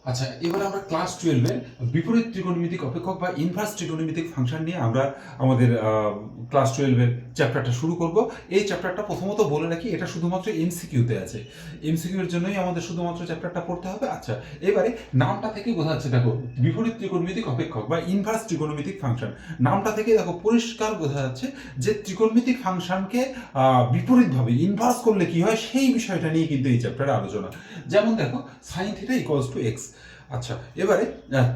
আচ্ছা, এবার আমরা ক্লাস 12 এর বিপরীত ত্রিকোণমিতিক অপেক্ষক বা ইনভার্স ত্রিকোণমিতিক ফাংশন নিয়ে আমরা আমাদের ক্লাস 12 এর চ্যাপ্টারটা শুরু করব। এই চ্যাপ্টারটা প্রথমত বলে রাখি, এটা শুধুমাত্র এমসিকিউতে আছে। এমসিকিউ এর জন্যই আমাদের শুধুমাত্র চ্যাপ্টারটা পড়তে হবে। আচ্ছা, এবারে নামটা থেকেই বোঝা যাচ্ছে, দেখো বিপরীত ত্রিকোণমিতিক অপেক্ষক বা ইনভার্স ত্রিকোণমিতিক ফাংশন, নামটা থেকে দেখো পরিষ্কার বোঝা যাচ্ছে যে ত্রিকোণমিতিক ফাংশনকে বিপরীতভাবে ইনভার্স করলে কি হয় সেই বিষয়টা নিয়ে কিন্তু এই চ্যাপ্টারে আলোচনা। যেমন দেখো sign theta equals to x. আচ্ছা, এবারে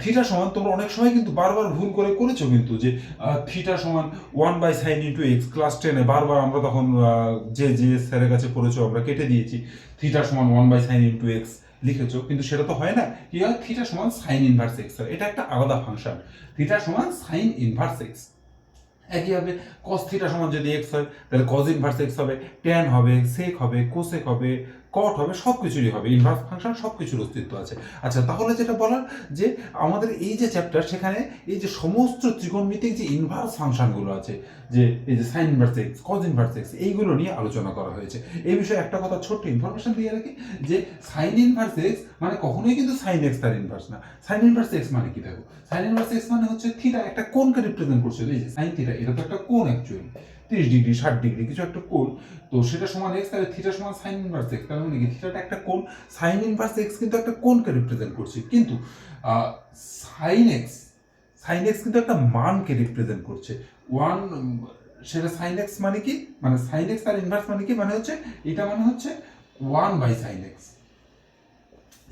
থিটা সমান, তোমরা অনেক সময় কিন্তু বারবার ভুল করে করেছো কিন্তু, যে থিটা সমান 1/sin ইন্টু এক্স। ক্লাস 10-এ বারবার আমরা তখন যে যে স্যারের কাছে পড়েছো আমরা কেটে দিয়েছি, থিটা সমান 1/sin ইন্টু এক্স লিখেছো, কিন্তু সেটা তো হয় না। কি হয়, থিটা সমান সাইন ইনভার্স এক্স হয়, এটা একটা আলাদা ফাংশন। থিটা সমান সাইন ইনভার্স এক্স। একইভাবে cos থিটা সমান যদি x হয় তাহলে cos ইনভার্স x হবে, tan হবে, sec হবে, cosec হবে, cot হবে, সব কিছুরই হবে। ইনভার্স ফাংশন সব কিছুর অস্তিত্ব আছে। আচ্ছা, তাহলে যেটা বলার যে আমাদের এই যে চ্যাপ্টার, সেখানে এই যে সমস্ত ত্রিকোণমিতিক যে ইনভার্স ফাংশনগুলো আছে, যে এই যে sign inverse x, cos inverse x, এইগুলো নিয়ে আলোচনা করা হয়েছে। এই বিষয়ে একটা কথা ছোট্ট ইনফরমেশন দিয়ে রাখি, যে সাইন ইনভার্স এক্স মানে কখনোই কিন্তু সাইন এক্স তার ইনভার্স না। সাইন ইনভার্স এক্স মানে কি, দেখো সাইন ইনভার্স এক্স মানে হচ্ছে থিটা একটা কোণকে রিপ্রেজেন্ট করছে। এই যে সাইন থিটা, এটা তো একটা কোণ অ্যাকচুয়ালি, 30 ডিগ্রি 60 ডিগ্রি কিছু একটা কোণ। তো সেটা সমান এক্স, তাহলে থিটা সমান সাইন ইনভার্স এক্স। তার মানে কি, থিটাটা একটা কোণ, সাইন ইনভার্স এক্স কিন্তু একটা কোণকে রিপ্রেজেন্ট করছে। কিন্তু সাইন এক্স, সাইন এক্স কিন্তু একটা মানকে রিপ্রেজেন্ট করছে। ওয়ান, সেটা সাইন এক্স মানে কি, মানে সাইন এক্স আর ইনভার্স মানে কি, মানে হচ্ছে এটা মানে হচ্ছে 1/sin এক্স।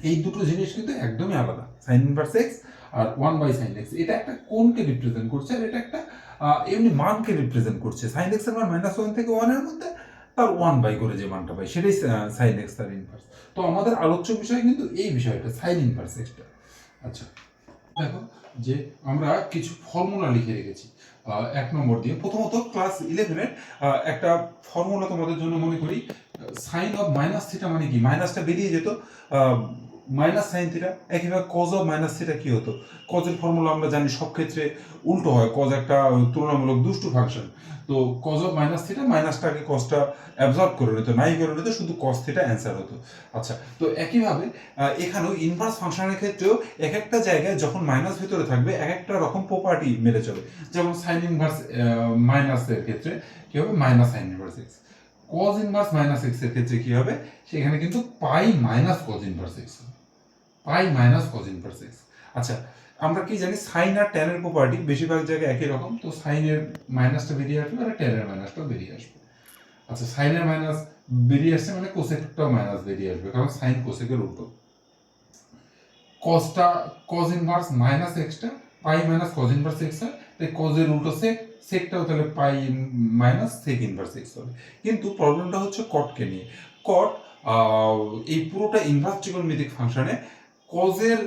এই দুটো জিনিস কিন্তু একদমই আলাদা, সাইন ইনভার্স এক্স আর 1/sin এক্স। এটা একটা কোণকে রিপ্রেজেন্ট করছে, আর এটা একটা এমনি মানকে রিপ্রেজেন্ট করছে। সাইন এক্স এর মান -1 থেকে 1 এর মধ্যে তার 1/, করে যে মানটা পাই সেটাই সাইন এক্স তার ইনভার্স। তো আমাদের আলোচ্য বিষয় কিন্তু এই বিষয়টা, সাইন ইনভার্স এক্সটা। আচ্ছা, দেখো যে আমরা কিছু ফর্মুলা লিখে রেখেছি 1 নম্বর দিয়ে। প্রথমত ক্লাস 11-এর একটা ফর্মুলা তোমাদের জন্য মনে করি, সাইন অফ মাইনাস থিটা মানে কি, মাইনাসটা বেরিয়ে যেত, মাইনাস সাইন থিটা। একইভাবে কজ অফ মাইনাস থিটা কি হতো, কজের ফর্মুলা আমরা জানি সব ক্ষেত্রে উল্টো হয়, কজ একটা তুলনামূলক দুষ্টু ফাংশন। তো কজ অফ মাইনাস থিটা, মাইনাসটাকে কজটা অ্যাবজর্ব করে নিত, নাই করে নিত, শুধু কজ থিটা অ্যান্সার হতো। আচ্ছা, তো একইভাবে এখানেও ইনভার্স ফাংশনের ক্ষেত্রেও এক একটা জায়গায় যখন মাইনাস ভিতরে থাকবে এক একটা রকম প্রপার্টি মেরে চলে। যেমন সাইন ইনভার্স মাইনাসের ক্ষেত্রে কি হবে, minus sine inverse x. Cos inverse minus x এর ক্ষেত্রে কি হবে, সেখানে কিন্তু পাই মাইনাস কজ ইনভার্স এক্স, পাই মাইনাস কজ ইনভার্স এক্স। আচ্ছা, আমরা কি জানি, সাইন আর ট্যানের প্রপার্টি বেশিরভাগ জায়গায় একই রকম। তো সাইনের মাইনাসটা বেরিয়ে আসবে আর ট্যানের মাইনাসটাও বেরিয়ে আসবে। আচ্ছা, সাইনের মাইনাস বেরিয়ে আসছে মানে কোসেকটাও মাইনাস বেরিয়ে আসবে, কারণ সাইন কোসেকের উল্টো। কজটা, কজ ইনভার্স মাইনাস এক্সটা পাই মাইনাস কজ ইনভার্স এক্স হয়, তাই কজের উল্টো সেক, সেকটাও তাহলে পাই মাইনাস সেক ইনভার্স এক্স হবে। কিন্তু প্রবলেমটা হচ্ছে কটকে নিয়ে। কট এই পুরোটা ইনভার্স ত্রিকোণমিতিক ফাংশনে কজের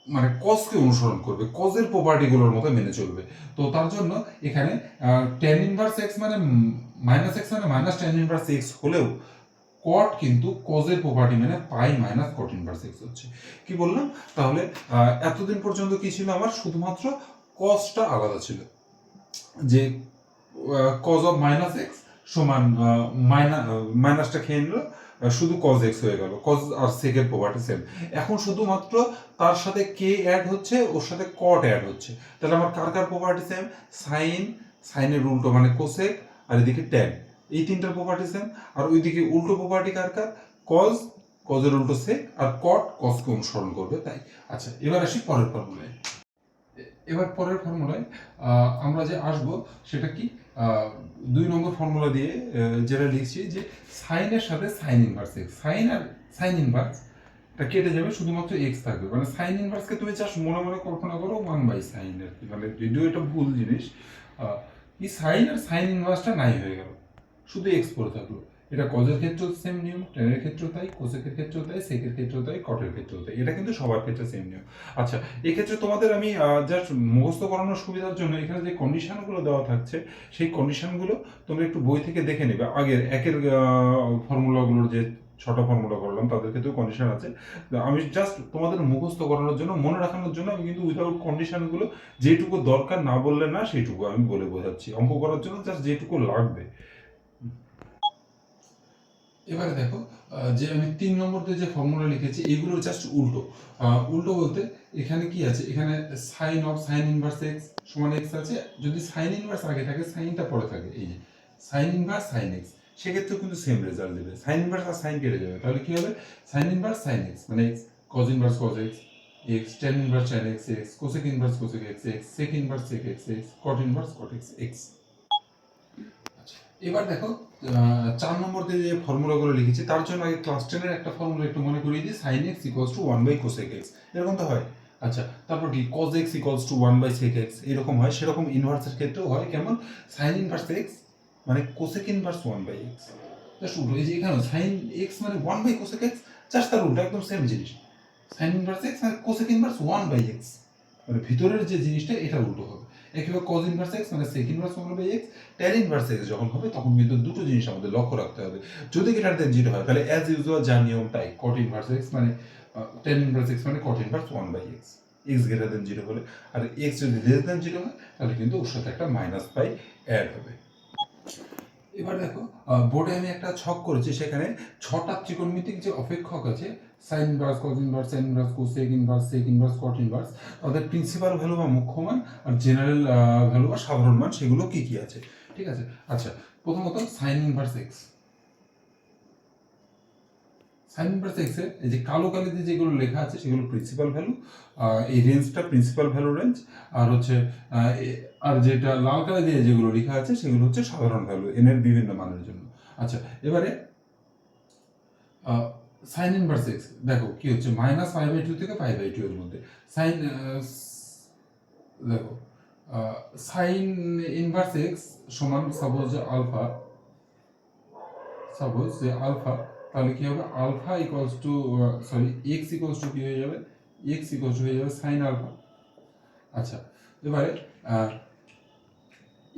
মানে কজকে অনুসরণ করবে, কজের প্রপার্টিগুলোর মতো মেনে চলবে। তো তার জন্য এখানে ট্যান ইনভার্স এক্স মানে মাইনাস এক্স মানে মাইনাস ট্যান ইনভার্স এক্স হলেও কট কিন্তু কজের প্রপার্টি মেনে পাই মাইনাস কট ইনভার্স এক্স হচ্ছে। কি বললাম তাহলে, এতদিন পর্যন্ত কি ছিল আমার, শুধুমাত্র কজটা আলাদা ছিল, যে কজ অফ মাইনাস এক্স সমান মাইনাসটা খেয়ে নিল, শুধু কজ এক্স হয়ে গেল, কজ আর সেকের প্রপার্টি সেম। এখন শুধুমাত্র তার সাথে কে অ্যাড হচ্ছে, ওর সাথে কট অ্যাড হচ্ছে, তাহলে আমার কার কার প্রপার্টি সেম, সাইন, সাইনের উল্টো মানে কোসেক, আর এদিকে ট্যান, এই তিনটার প্রপার্টি সেম। আর ওইদিকে উল্টো প্রপার্টি কার কার, কজ, কজের উল্টো সেক, আর কট কজকে অনুসরণ করবে, তাই। আচ্ছা, এবার আসি পরের ফর্মুলায়। এবার পরের ফর্মুলায় আমরা যে আসবো সেটা কি, 2 নম্বর ফর্মুলা দিয়ে যেটা লিখছি, যে সাইনের সাথে সাইন ইনভার্স এক্স, সাইন আর সাইন ইনভার্স এটা কেটে যাবে, শুধুমাত্র এক্স থাকবে। মানে সাইন ইনভার্সকে তুমি চাস মনে মনে কল্পনা করো 1/sin আর কি, মানে যদিও এটা ভুল জিনিস, এই সাইন আর সাইন ইনভার্সটা নাই হয়ে গেল, শুধু এক্স পড়ে থাকলো। এটা কজের ক্ষেত্রেও সেম নিয়ম, টেনের ক্ষেত্রেও তাই, কোসেকের ক্ষেত্রেও তাই, সেকের ক্ষেত্রেও তাই, কটের ক্ষেত্রেও তাই, এটা কিন্তু সবার ক্ষেত্রে সেম নিয়ম। আচ্ছা, এক্ষেত্রে তোমাদের আমি জাস্ট মুখস্থ করানোর সুবিধার জন্য এখানে যে কন্ডিশনগুলো দেওয়া থাকছে সেই কন্ডিশনগুলো তোমরা একটু বই থেকে দেখে নেবে। আগের একের ফর্মুলাগুলোর যে 6টা ফর্মুলা করলাম তাদের ক্ষেত্রেও কন্ডিশন আছে। আমি জাস্ট তোমাদের মুখস্থ করানোর জন্য, মনে রাখানোর জন্য আমি কিন্তু উইদাউট কন্ডিশনগুলো যেটুকু দরকার না বললে না সেইটুকু আমি বলে বোঝাচ্ছি, অঙ্ক করার জন্য জাস্ট যেটুকু লাগবে। এবারে দেখো যে আমি 3 নম্বরতে যে ফর্মুলা লিখেছি এগুলো জাস্ট উল্টো। উল্টো বলতে এখানে কি আছে, এখানে সাইন ইনভার্স এক্স সমান এক্স আছে, যদি সাইন ইনভার্স আগে থাকে সাইনটা পরে থাকে, এই যে সাইন ইনভার্স সাইন এক্স, সেক্ষেত্রে কিন্তু সেম রেজাল্ট দেবে, সাইন ইনভার্স আর সাইন কেটে যাবে, তাহলে কি হবে সাইন ইনভার্স সাইন এক্স মানে x, cos inverse cos x x, ten inverse ten x x, cosec inverse cosec x x, sec inverse sec x x, cot inverse cot x x. এবার দেখো 4 নম্বরতে যে ফর্মুলাগুলো লিখেছি তার জন্য আগে ক্লাস 10 এর একটা ফর্মুলা একটু মনে করিয়ে দিই, sin x equals to 1 by cosec x, এরকম তো হয়। আচ্ছা, তারপর কি cos x equals to 1 by sec x, এরকম হয়। সেরকম ইনভার্সের ক্ষেত্রেও হয়, কেমন sin ইনভার্স x মানে cosec inverse 1 by x, just উল্টো। এই যে এখানে sin x মানে 1 বাই cosec x, জাস্ট তার উল্টো, একদম সেম জিনিস। sin ইনভার্স x মানে cosec ইনভার্স 1 বাই x, মানে ভিতরের যে জিনিসটা এটা উল্টো হবে। একইভাবে cos ইনভার্স x মানে sec inverse 1 by x, tan inverse x যখন হবে তখন কিন্তু দুটো জিনিস আমাদের লক্ষ্য রাখতে হবে। যদি গ্রেটার দেন 0 হয় তাহলে অ্যাজ ইউজুয়াল যা নিয়ম তাই, cot ইনভার্স x মানে tan ইনভার্স x মানে cot inverse 1 by x, x greater than 0 হলে। আর x যদি লেস দেন 0 হয় তাহলে কিন্তু ওর সাথে একটা মাইনাস পাই অ্যাড হবে। এবার দেখো বোর্ডে আমি একটা ছক করেছি, সেখানে 6টা ত্রিকোণমিতিক যে অপেক্ষক আছে, sine inverse cos inverse sine inverse cosec inverse sec inverse cot inverse, তাদের প্রিন্সিপাল ভ্যালু বা মুখ্য মান আর জেনারেল ভ্যালু বা সাধারণ মান সেগুলো কি কি আছে, ঠিক আছে। আচ্ছা, প্রথমত sign inverse x, sine inverse x এর এই যে কালো কালিতে যেগুলো লেখা আছে সেগুলো প্রিন্সিপাল ভ্যালু, এই রেঞ্জটা প্রিন্সিপাল ভ্যালু রেঞ্জ, আর হচ্ছে আর যেটা লাল কালি দিয়ে যেগুলো লেখা আছে সেগুলো হচ্ছে সাধারণ ভ্যালু এন এর বিভিন্ন মানের জন্য। আচ্ছা, এবারে সাইন ইনভার্স এক্স দেখো কি হচ্ছে, মাইনাস পাই বাই টু থেকে পাই বাই টু এর মধ্যে সাইন, দেখো সাইন ইনভার্স এক্স সমান সাপোজ আলফা, সাপোজ যে আলফা, তাহলে কি হবে alpha equals to sorry x equals to কি হয়ে যাবে, এক্স ইকুয়ালস টু হয়ে যাবে সাইন আলফা। আচ্ছা, এবারে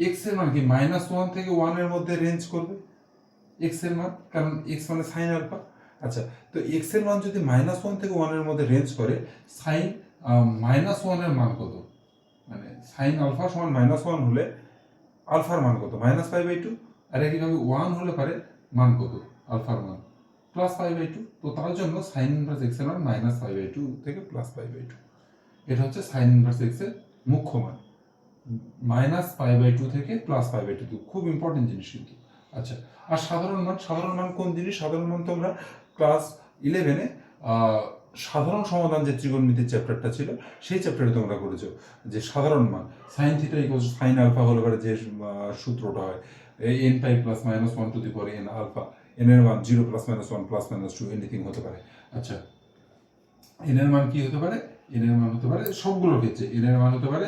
এক্স এর মান কি মাইনাস 1 থেকে 1 এর মধ্যে রেঞ্জ করবে এক্স এর মান, কারণ এক্স মানে সাইন আলফা। আচ্ছা, তো এক্স এর মান যদি মাইনাস 1 থেকে 1 এর মধ্যে রেঞ্জ করে, সাইন মাইনাস 1 এর মান কত, মানে সাইন আলফা সমান মাইনাস 1 হলে আলফার মান কত, মাইনাস পাই বাই টু, আর একইভাবে 1 হলে পারে মান কত আলফার মান প্লাস পাই বাই টু। তো তার জন্য সাইন ইনভার্স এক্স এর মান মাইনাস পাই বাই টু থেকে প্লাস পাই বাই টু, এটা হচ্ছে সাইন ইনভার্স এক্স এর মুখ্য মান, মাইনাস পাই বাই টু থেকে প্লাস পাই বাই টু, খুব ইম্পর্টেন্ট জিনিস কিন্তু। আচ্ছা, আর সাধারণ মান, সাধারণ মান কোন জিনিস, সাধারণ মান তোমরা ক্লাস 11-এ সাধারণ সমাধান যে ত্রিকোণমিতির চ্যাপ্টারটা ছিল সেই চ্যাপ্টারে তোমরা করেছো যে সাধারণ মান sine theta equals sine alpha হলে পরে যে সূত্রটা হয় n pi plus minus 1 to the power n alpha, n এর মান 0 plus minus 1 plus minus 2 anything হতে পারে। আচ্ছা, এন এর মান কি হতে পারে, এন এর মান হতে পারে সবগুলোর ক্ষেত্রে এন এর মান হতে পারে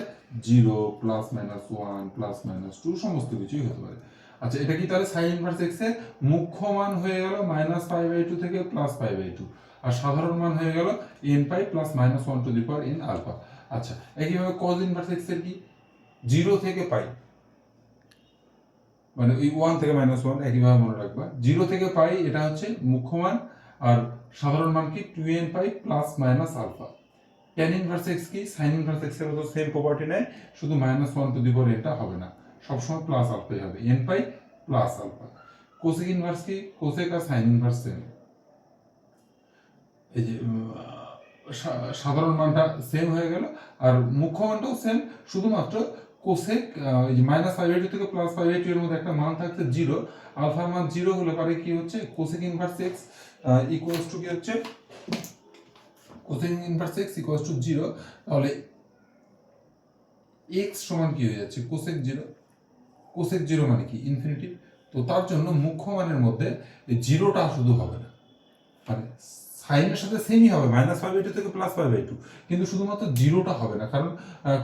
0 প্লাস মাইনাস 1 প্লাস মাইনাস 2 সমস্ত কিছুই হতে পারে। আচ্ছা, এটা কি তাহলে সাইন ইনভার্স এক্স এর মুখ্য মান হয়ে গেল মাইনাস পাই বাই টু থেকে প্লাস পাই বাই টু, আর সাধারণ মান হয়ে গেল n pi plus minus 1 to the power n alpha. আচ্ছা, একইভাবে কজ ইনভার্স এক্স এর কি 0 থেকে পাই, মানে ওই 1 থেকে মাইনাস 1 একইভাবে মনে রাখবা, 0 থেকে পাই এটা হচ্ছে মুখ্য মান, আর সাধারণ মান কি 2n pi plus minus alpha. tan inverse x কি sin ইনভার্স x এর মতো সেম প্রপার্টি নেয়, শুধু মাইনাস 1 টু দি পাওয়ার এটা হবে না, সবসময় প্লাস আলফাই হবে, n pi plus alpha. Cosec inverse কি, কোসেক আর sin ইনভার্স সেম, এই যে সাধারণ মানটা সেম হয়ে গেল আর মুখ্য মানটাও সেম, শুধুমাত্র কোসেক এই যে মাইনাস পাই বাই টু থেকে প্লাস পাই বাই টু এর মধ্যে একটা মান থাকছে 0, আলফার মান 0 হলে পারে কি হচ্ছে cosec inverse x equals to কি হচ্ছে cosec inverse x equals two 0, তাহলে x সমান কি হয়ে যাচ্ছে কোসেক 0, কোসেক 0 মানে কি ইনফিনিটি। তো তার জন্য মুখ্য মানের মধ্যে এই 0টা শুধু হবে না, মানে সাইনের সাথে সেমই হবে মাইনাস পাই বাই টু থেকে প্লাস পাই বাই টু, কিন্তু শুধুমাত্র 0টা হবে না, কারণ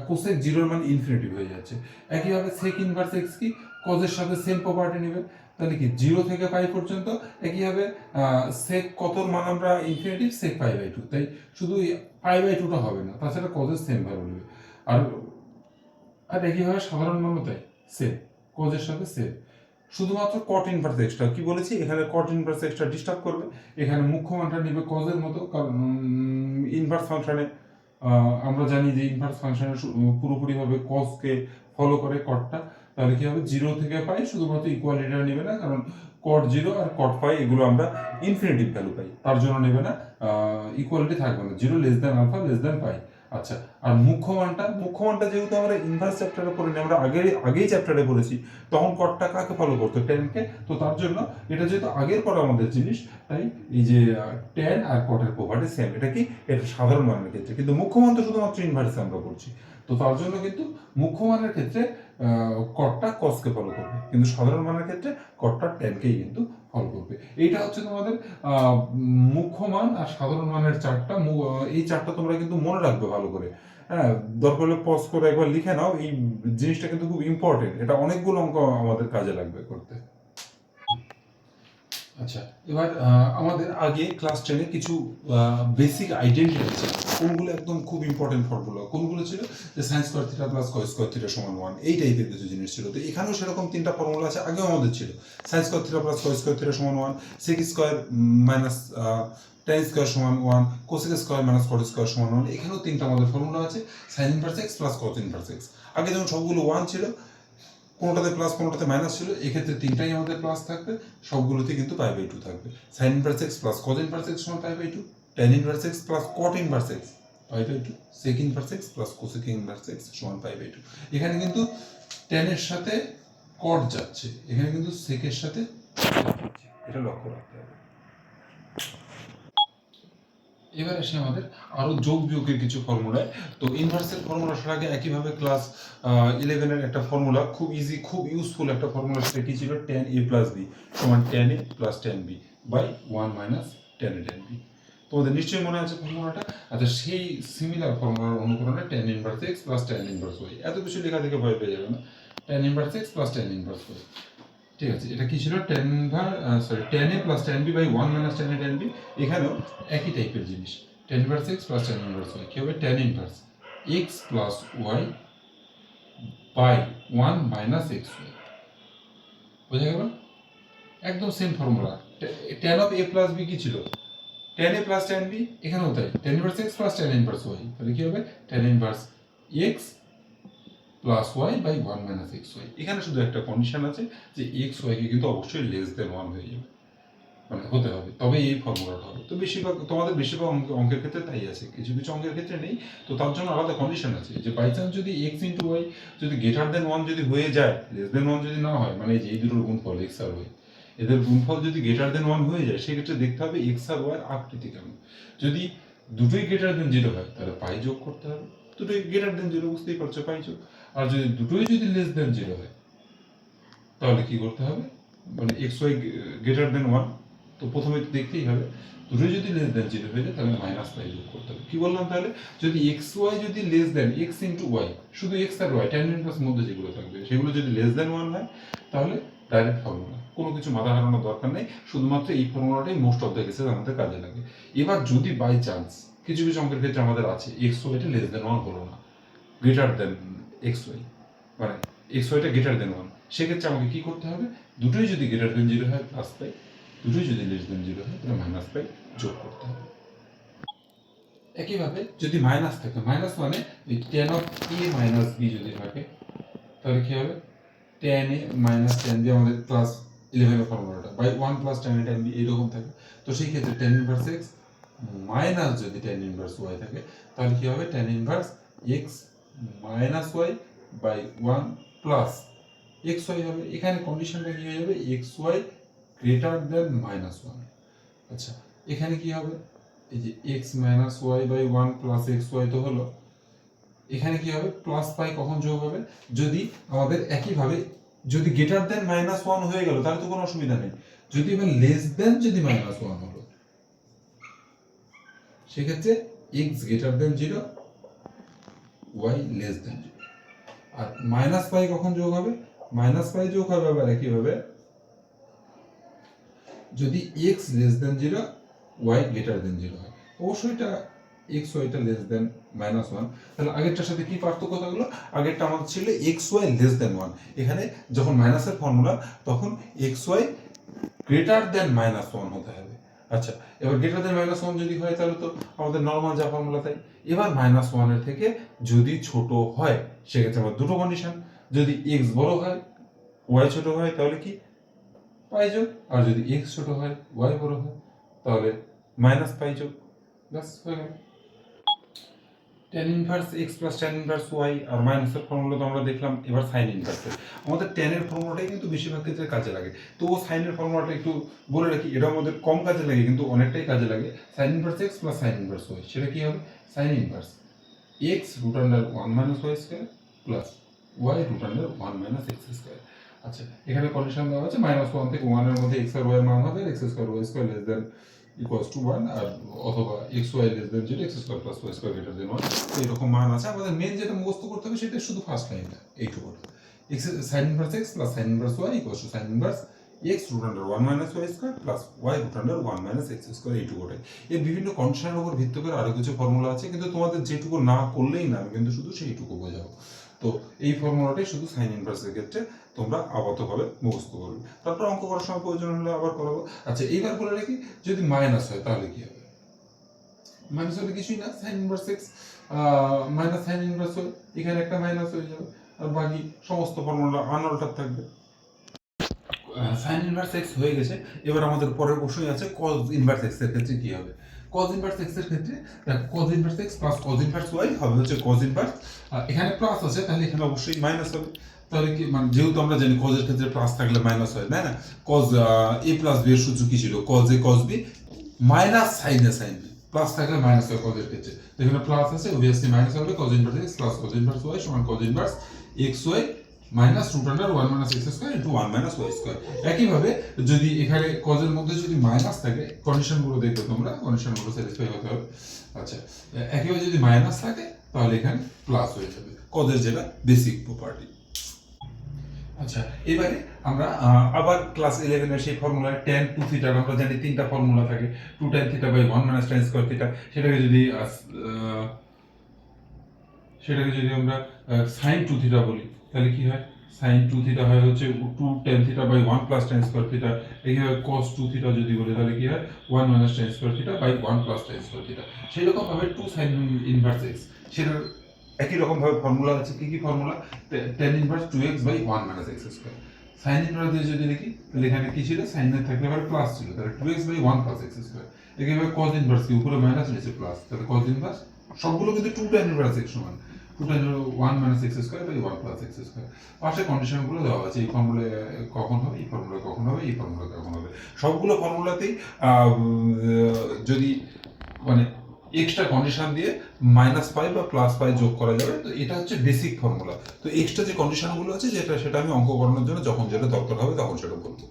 কোসেক 0 এর মান ইনফিনিটি হয়ে যাচ্ছে। একইভাবে সেক ইনভার্স x কি কজের সাথে সেম প্রপার্টি নেবে, তাহলে কি 0 থেকে পাই পর্যন্ত, একইভাবে সেক কতর মান আমরা infinity sec pi by two, তাই শুধু পাই বাই টুটা হবে না, তাছাড়া কজের সেম ভ্যালু নেবে। আর আর একইভাবে সাধারণ মানও তাই সেম, কজের সাথে সেম, শুধুমাত্র কট ইনভার্স এক্সটা কি বলেছি এখানে কট ইনভার্স এক্সটা ডিস্টার্ব করবে, এখানে মুখ্য মানটা নেবে কজের মতো, কারণ ইনভার্স ফাংশনে আমরা জানি যে ইনভার্স ফাংশনে পুরোপুরিভাবে কজকে ফলো করে কটটা, তাহলে কি হবে, 0 থেকে পাই শুধুমাত্র ইকুয়ালিটিটা নেবে না, কারণ cot 0 আর cot পাই এগুলো আমরা ইনফিনিটিভ ভ্যালু পাই, তার জন্য নেবে না, ইকুয়ালিটি থাকবে না, 0 less than alpha less than pi. আচ্ছা, আর মুখ্য মানটা যেহেতু আমরা ইনভার্স চ্যাপ্টারে পড়িনি, আমরা আগেই চ্যাপ্টারে পড়েছি, তখন কটটা কাকে ফলো করতো, ট্যানকে, তো তার জন্য এটা যেহেতু আগের পড়া আমাদের জিনিস, তাই এই যে ট্যান আর কটের প্রপার্টি সেম, এটা কি, এটা সাধারণ মানের ক্ষেত্রে, কিন্তু মুখ্য মান তো শুধুমাত্র ইনভার্সে আমরা করছি, তো তার জন্য কিন্তু মুখ্য মানের ক্ষেত্রে কটটা কসকে ফলো করবে, কিন্তু সাধারণ মানের ক্ষেত্রে কটটা ট্যানকেই কিন্তু ফলো করবে। এইটা হচ্ছে তোমাদের মুখ্য মান আর সাধারণ মানের চারটা, এই চারটা তোমরা কিন্তু মনে রাখবে ভালো করে। হ্যাঁ, দরকার হলে পজ করে একবার লিখে নাও, এই জিনিসটা কিন্তু খুব ইম্পর্টেন্ট, এটা অনেকগুলো অঙ্ক আমাদের কাজে লাগবে করতে। আচ্ছা, এবার আমাদের আগে ক্লাস 10-এ কিছু বেসিক আইডেন্টিটি ছিল, কোনগুলো একদম খুব ইম্পর্টেন্ট ফর্মুলা, কোনগুলো ছিল, যে sign square theta plus cos square theta সমান 1, এই টাইপের কিছু জিনিস ছিল। তো এখানেও সেরকম তিনটা ফর্মুলা আছে, আগেও আমাদের ছিল, sine square theta plus cos square theta সমান 1, sec square minus tan square সমান 1, cosec square minus cot square সমান 1, এখানেও তিনটা আমাদের ফর্মুলা আছে, sine inverse x plus cos inverse x. আগে যেমন সবগুলো 1 ছিল, কোনোটাতে প্লাস কোনোটাতে মাইনাস ছিল, এক্ষেত্রে তিনটাই আমাদের প্লাস থাকবে, সবগুলোতে কিন্তু পাই বাই 2 থাকবে। Sine inverse x plus cos inverse x সমান pi by 2, tan inverse x plus cot inverse x pi by 2, sec inverse x plus cosec inverse x সমান পাই বাই 2। এখানে কিন্তু ট্যানের সাথে কট যাচ্ছে, এখানে কিন্তু সেকের সাথে যাচ্ছে, এটা লক্ষ্য রাখতে হবে। এবার আসি আমাদের আরো যোগ বিয়োগের কিছু ফর্মুলায়। তো ইনভার্সের ফর্মুলাটার আগে একইভাবে ক্লাস 11-এর একটা ফর্মুলা, খুব ইজি খুব ইউজফুল একটা ফর্মুলা, সেটা কি ছিল, tan a প্লাস b সমান tan a plus tan b by 1 minus tan a tan b। তোমাদের নিশ্চয়ই মনে আছে ফর্মুলাটা। আচ্ছা, সেই সিমিলার ফর্মুলার অনুকরণে tan inverse x plus tan inverse y, এত কিছু লেখা থেকে ভয় পেয়ে যাবে না, tan inverse x plus tan inverse y, ঠিক আছে। এটা কি ছিল, tan a plus tan b by 1 minus tan a tan b। এখানেও একই টাইপের জিনিস, tan inverse x plus tan inverse y কি হবে, tan inverse x plus y by 1 minus xy, বুঝা গেল? একদম same formula. tan of a plus b কি ছিল, tan a plus tan b, এখানেও তাই, tan inverse x plus tan inverse y, তাহলে কি হবে, tan inverse x plus y by 1 minus x y. এখানে শুধু একটা কন্ডিশন আছে, যে এক্স ওয়াইকে কিন্তু অবশ্যই লেস দেন 1 হয়ে যাবে, মানে হতে হবে, তবে এই ফর্মুলাটা হবে। তো তোমাদের বেশিরভাগ অঙ্কের ক্ষেত্রে তাই আছে, কিছু কিছু অঙ্কের ক্ষেত্রে নেই, তো তার জন্য আলাদা কন্ডিশন আছে, যে বাই চান্স যদি এক্স ইন্টু ওয়াই যদি গ্রেটার দেন 1 যদি হয়ে যায়, লেস দেন 1 যদি না হয়, মানে যে এই দুটোর গুণফল এক্স আর ওয়াই, এদের গুণফল যদি গ্রেটার দেন 1 হয়ে যায়, সেক্ষেত্রে দেখতে হবে এক্স আর ওয়াই আকৃতি কেমন। যদি দুটোই গ্রেটার দেন 0 হয়, তাহলে পাই যোগ করতে হবে, দুটোই গ্রেটার দেন 0 বুঝতেই পারছো, পাই যোগ। আর যদি দুটোই যদি লেস দেন 0 হয়, তাহলে কি করতে হবে, মানে এক্স ওয়াই গ্রেটার দেন 1, তো প্রথমে দেখতেই হবে দুটোই যদি লেস দেন 0 হয়ে যায়, তাহলে মাইনাস পাই যোগ করতে হবে। কি বললাম তাহলে, যদি এক্স ওয়াই যদি less than x into y, শুধু এক্স আর ওয়াই ট্যান ইনভার্স মধ্যে যেগুলো থাকবে সেগুলো যদি লেস দেন 1 হয়, তাহলে ডাইরেক্ট ফর্মুলা, কোনো কিছু মাথা হারানোর দরকার নেই, শুধুমাত্র এই ফর্মুলাটাই মোস্ট অফ দ্য কেসেস আমাদের কাজে লাগে। এবার যদি বাই চান্স কিছু কিছু অঙ্কের ক্ষেত্রে আমাদের আছে এক্স ওয়াইটা লেস দেন 1 হলো না, গ্রেটার দেন এক্স ওয়াই, মানে এক্স ওয়াইটা গ্রেটার দেন 1, সেক্ষেত্রে আমাকে কি করতে হবে, দুটোই যদি গ্রেটার দেন 0 হয় প্লাস পাই, দুটোই যদি লেস দেন 0 হয় তাহলে মাইনাস পাই যোগ করতে হবে। একইভাবে যদি মাইনাস থাকে, মাইনাস মানে ওই tan of a minus b যদি থাকে, তাহলে কি হবে, tan a minus tan b, আমাদের ক্লাস 11 ফর্মুলাটা by 1 plus tan a tan b এইরকম থাকে। তো সেই ক্ষেত্রে tan ইনভার্স x মাইনাস যদি tan ইনভার্স y থাকে, তাহলে কি হবে, tan inverse x minus y by 1 plus x y হবে। এখানে কন্ডিশনটা কি হয়ে যাবে, x y greater than minus 1। আচ্ছা, এখানে কি হবে, এই যে x minus y by 1 plus x y তো হলো, এখানে কি হবে, প্লাস পাই কখন যোগ হবে, যদি আমাদের একইভাবে যদি গ্রেটার দেন মাইনাস 1 হয়ে গেল, তাহলে তো কোনো অসুবিধা নেই। যদি এবার লেস দেন যদি মাইনাস 1 হলো, সেক্ষেত্রে x greater than 0, y less than 0। আর মাইনাস পাই কখন যোগ হবে, মাইনাস পাই যোগ হবে আবার একইভাবে যদি x less than 0, y greater than 0 হয়। অবশ্যই এটা x ওয়াইটা লেস দেন মাইনাস 1, তাহলে আগেরটার সাথে কি পার্থক্য থাকলো, আগেরটা আমাদের ছিল x y লেস দেন 1, এখানে যখন মাইনাসের ফর্মুলা তখন x y greater than minus 1 হতে হবে। আচ্ছা, এবার গ্রেটার দেন মাইনাস 1 যদি হয়, তাহলে তো আমাদের নর্মাল যা ফর্মুলা তাই। এবার মাইনাস 1 এর থেকে যদি ছোট হয়, সেক্ষেত্রে আমার দুটো কন্ডিশন, যদি এক্স বড় হয় ওয়াই ছোট হয় তাহলে কি পাই যোগ, আর যদি এক্স ছোট হয় ওয়াই বড় হয় তাহলে মাইনাস পাই যোগ। ব্যাস হয়ে গেল। tan inverse x plus tan inverse y আর মাইনাসের ফর্মুলা তো আমরা দেখলাম। এবার সাইন ইনভার্সের, আমাদের tan এর ফর্মুলাটাই কিন্তু বেশিরভাগ ক্ষেত্রে কাজে লাগে। তো সাইনের ফর্মুলাটা একটু বলে রাখি, এটা আমাদের কম কাজে লাগে কিন্তু অনেকটাই কাজে লাগে। Sine inverse x plus sine inverse y, সেটা কি হবে? Sine inverse x root under one minus y square plus y root under one minus x square. আচ্ছা, এখানে কন্ডিশন দেওয়া আছে মাইনাস ওয়ান থেকে ওয়ানের মধ্যে এক্স আর ওয়াই মান হবে, x square y square less than equals to one, আর অথবা x y less than zero, x square plus y square greater than one. এরকম মান আছে। আমাদের মেন যেটা মুখস্থ করতে হবে সেটা শুধু ফার্স্ট লাইনটা, এইটুকু। X sine inverse x plus sine inverse y equals to sine inverse x root under one minus y square plus y root under one minus x square, এইটুকুটাই। এর বিভিন্ন কন্ডিশনের উপর ভিত্তি করে আরো কিছু ফর্মুলা আছে, কিন্তু তোমাদের যেটুকু না করলেই না, কিন্তু শুধু সেইটুকু বোঝাবো। তো এই ফর্মুলাটাই শুধু সাইন ইনভার্সের ক্ষেত্রে তোমরা আপাতভাবে মুখস্থ করবে, তারপর অঙ্ক করার সময় প্রয়োজন হলে আবার করাবো। আচ্ছা, এইবার বলে রাখি, যদি মাইনাস হয় তাহলে কি হবে? মাইনাস হলে কিছুই না, sine inverse x minus sine inverse y, এখানে একটা মাইনাস হয়ে যাবে, আর বাকি সমস্ত ফর্মুলা আনঅল্টার থাকবে। সাইন ইনভার্স এক্স হয়ে গেছে। এবার আমাদের পরের প্রশ্নই আছে কজ ইনভার্স এক্স এর ক্ষেত্রে কি হবে। কজ ইনভার্স এক্স এর ক্ষেত্রে cos inverse x plus cos inverse y হবে হচ্ছে কজ ইনভার্স, এখানে প্লাস আছে তাহলে এখানে অবশ্যই মাইনাস হবে। তাহলে কি, মানে যেহেতু আমরা জানি কজের ক্ষেত্রে প্লাস থাকলে মাইনাস হয়, তাই না? কজ এ প্লাস বি এর সূত্র কি ছিল? Cos A cos B minus sine A sine B, plus থাকলে মাইনাস হয় কজের ক্ষেত্রে। এখানে প্লাস আছে, অবভিয়াসলি মাইনাস হবে। Cos inverse x plus cos inverse y সমান cos inverse x y minus root under one minus x square into one minus y square. একইভাবে যদি এখানে কজের মধ্যে যদি মাইনাস থাকে, কন্ডিশনগুলো দেখবে তোমরা, কন্ডিশনগুলো স্যাটিসফাই হতে হবে। আচ্ছা, একইভাবে যদি মাইনাস থাকে তাহলে এখানে প্লাস হয়ে যাবে, কজের যেটা বেসিক প্রপার্টি। আচ্ছা, এবারে আমরা আবার ক্লাস 11 এর সেই ফর্মুলায় tan 2 থিটা, আমরা জানি তিনটা ফর্মুলা থাকে, 2 tan theta by 1 minus tan square theta. সেটাকে যদি আমরা sin 2 থিটা বলি তাহলে কি হয়? sin 2 থিটা হয় হচ্ছে 2 tan theta by 1 plus tan square theta. এইভাবে cos 2 থিটা যদি বলি তাহলে কি হয়? 1 minus tan square theta by 1 plus tan square theta. সেই রকম ভাবে 2 sin ইনভার্স x, সেটার একই রকম ভাবে ফর্মুলা আছে। কি কি ফর্মুলা? tan inverse 2x by 1 minus x square. sin inverse দিয়ে যদি লিখি তাহলে এখানে কি ছিল? sin এর থাকলে আবার প্লাস ছিল, তাহলে 2x by 1 plus x square. একইভাবে cos ইনভার্স কি উপরে মাইনাস নিচে প্লাস, তাহলে cos ইনভার্স সবগুলো কিন্তু 2 tan ইনভার্স x সমান 2 tan 1 minus x square by 1 plus x square. পাশে কন্ডিশনগুলো দেওয়া আছে, এই ফর্মুলা কখন হবে, এই ফর্মুলা কখন হবে, এই ফর্মুলা কখন হবে। সবগুলো ফর্মুলাতেই যদি মানে এক্সট্রা কন্ডিশন দিয়ে মাইনাস পাই বা প্লাস পাই যোগ করা যাবে। তো এটা হচ্ছে বেসিক ফর্মুলা। তো এক্সট্রা যে কন্ডিশনগুলো আছে সেটা আমি অঙ্ক করানোর জন্য যখন যেটা দরকার হবে তখন সেটা বলবো।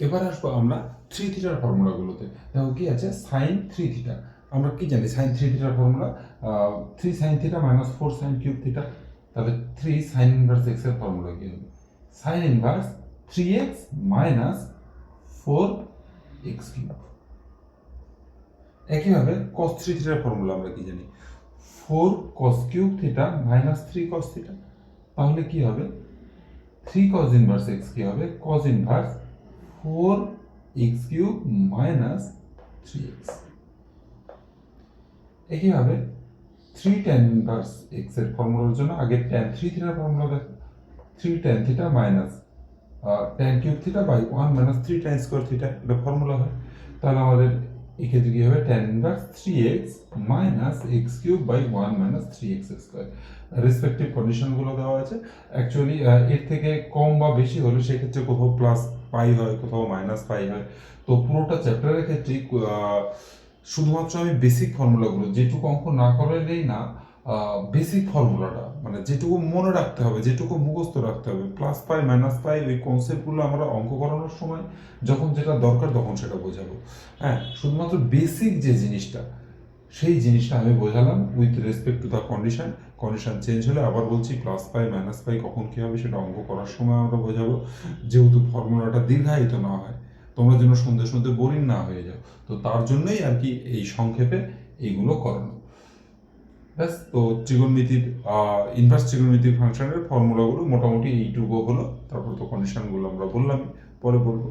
এবার আসবো আমরা 3 থিটার ফর্মুলাগুলোতে। দেখো কি আছে, sin 3 থিটা। আমরা কি জানি sin 3 থিটার formula? 3 sin theta minus 4 sin cube theta. তাহলে 3 sin ইনভার্স x এর ফর্মুলা কি হবে? sin inverse 3x minus 4x cube. একইভাবে cos 3 থিটার ফর্মুলা আমরা কি জানি? 4 cos cube theta minus 3 cos theta. তাহলে কি হবে? 3 cos ইনভার্স x কি হবে? cos inverse 4x cube minus 3x। একইভাবে 3 tan ইনভার্স x এর ফর্মুলার জন্য আগে tan 3 থিটার ফর্মুলা দেখো। 3 tan theta minus tan cube theta by 1 minus 3 tan square theta, এটা ফর্মুলা হয়। তাহলে আমাদের এক্ষেত্রে কি হবে? tan inverse 3x minus x cube by 1 minus 3x square. Respective কন্ডিশনগুলো দেওয়া আছে। অ্যাকচুয়ালি এর থেকে কম বা বেশি হলে সেক্ষেত্রে কোথাও প্লাস পাই হয়, কোথাও মাইনাস পাই হয়। তো পুরোটা চ্যাপ্টারের ক্ষেত্রে শুধুমাত্র আমি বেসিক ফর্মুলাগুলো, যেটুকু অঙ্ক না করলেই না, বেসিক ফর্মুলাটা মানে যেটুকু মনে রাখতে হবে, যেটুকু মুখস্থ রাখতে হবে, প্লাস পাই মাইনাস পাই, ওই কনসেপ্টগুলো আমরা অঙ্ক করানোর সময় যখন যেটা দরকার তখন সেটা বোঝাবো। হ্যাঁ, শুধুমাত্র বেসিক যে জিনিসটা, সেই জিনিসটা আমি বোঝালাম with respect to the condition. Condition change হলে আবার বলছি প্লাস পাই মাইনাস পাই কখন কী হবে সেটা অঙ্ক করার সময় আমরা বোঝাবো, যেহেতু ফর্মুলাটা দীর্ঘায়িত না হয়, তোমরা যেন শুনতে শুনতে বোরিং না হয়ে যাও। তো তার জন্যই আর কি এই সংক্ষেপে এইগুলো করানো। ব্যাস। তো ত্রিগোণমিতির ইনভার্স ত্রিগোণমিতির ফাংশনের ফর্মুলাগুলো মোটামুটি এইটুকু হলো। তারপর তো কন্ডিশনগুলো আমরা বললাম, পরে বলবো।